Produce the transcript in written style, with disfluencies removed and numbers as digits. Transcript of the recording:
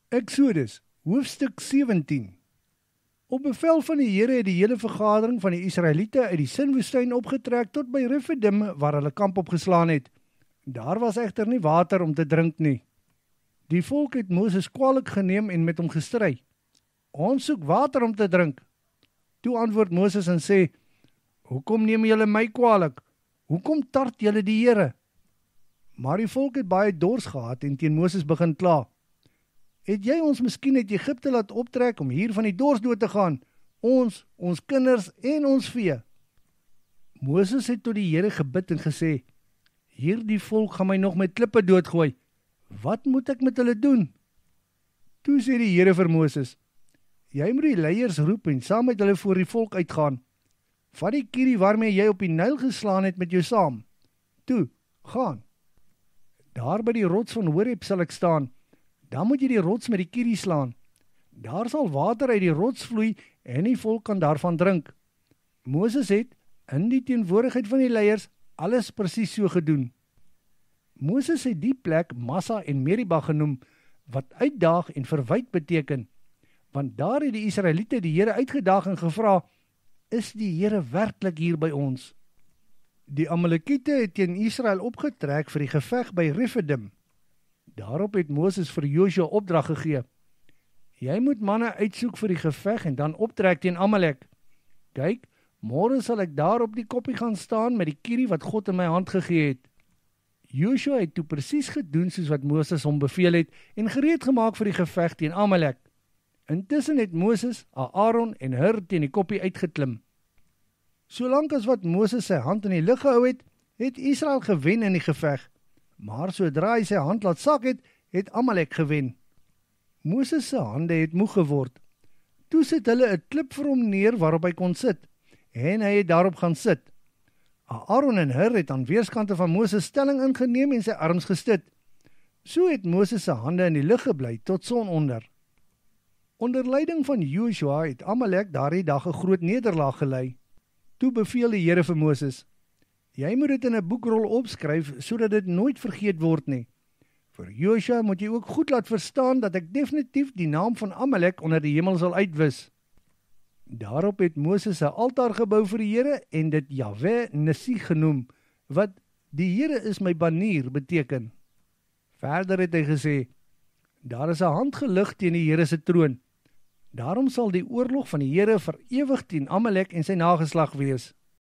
Exodus, hoofstuk 17. Op bevel van die Here het die hele vergadering van die Israeliete uit die Sinwoestyn opgetrek tot by Refidim waar hulle kamp opgeslaan het. Daar was egter nie water om te drink nie. Die volk het Moses kwaadlik geneem en met hom gestry. Ons soek water om te drink. Toe antwoord Moses en sê, hoekom neem julle my kwaadlik? Hoekom tart julle die Here? Maar die volk het baie dors gehad en teen Moses begin kla. Het jy ons miskien uit Egipte laat optrek om hier van die dors dood te gaan? Ons kinders en ons vee. Moses het tot die Here gebid en gesê, hierdie volk gaan my nog met klippe doodgooi. Wat moet ek met hulle doen? Toe sê die Here vir Moses, jy moet die leiers roep en saam met hulle voor die volk uitgaan. Vat die kierie waarmee jy op die Nyl geslaan het met jou saam. Toe, gaan. Daar by die rots van Horeb sal ek staan. Dan moet jy die rots met die kierie slaan. Daar sal water uit die rots vloei en die volk kan daarvan drink. Moses het, in die teenwoordigheid van die leiers, alles presies so gedoen. Moses het die plek Massa en Meriba genoem, wat uitdaag en verwyd beteken, want daar het die Israeliete die Here uitgedaag en gevra, is die Here werklik hier by ons? Die Amalekiete het teen Israel opgetrek vir die geveg by Refidim. Daarop het Moses vir Joshua opdrag gegee. Jy moet manne uitsoek vir die geveg en dan optrek teen Amalek. Kyk, môre sal ek daar op die koppie gaan staan met die kierie wat God in my hand gegee het. Joshua het toe presies gedoen soos wat Moses hom beveel het en gereed gemaak vir die geveg teen Amalek. Intussen het Moses, Aaron en Hur teen die koppie uitgeklim. Solank as wat Moses sy hand in die lug gehou het, het Israel gewen in die geveg. Maar sodra hy sy hand laat sak het, het Amalek gewen. Moses se hande het moeg geword. Toe sit hulle 'n klip vir hom neer waarop hy kon sit, en hy het daarop gaan sit. Aaron en Hur het aan weerskante van Moses stelling ingeneem en sy arms gestit. So het Moses se hande in die lug gebly tot sononder. Onder leiding van Joshua het Amalek daardie dag 'n groot nederlaag gelei. Toe beveel die Here vir Moses, jy moet dit in 'n boekrol opskryf, sodat dit nooit vergeet word nie. Vir Joshua moet jy ook goed laat verstaan, dat ek definitief die naam van Amalek onder die hemel sal uitwis. Daarop het Moses 'n altaar gebou vir die Here, en dit Jahwe Nissi genoem, wat die Here is my banier beteken. Verder het hy gesê, daar is 'n hand gelig teen die Here se troon. Daarom sal die oorlog van die Here vir ewig teen Amalek en sy nageslag wees.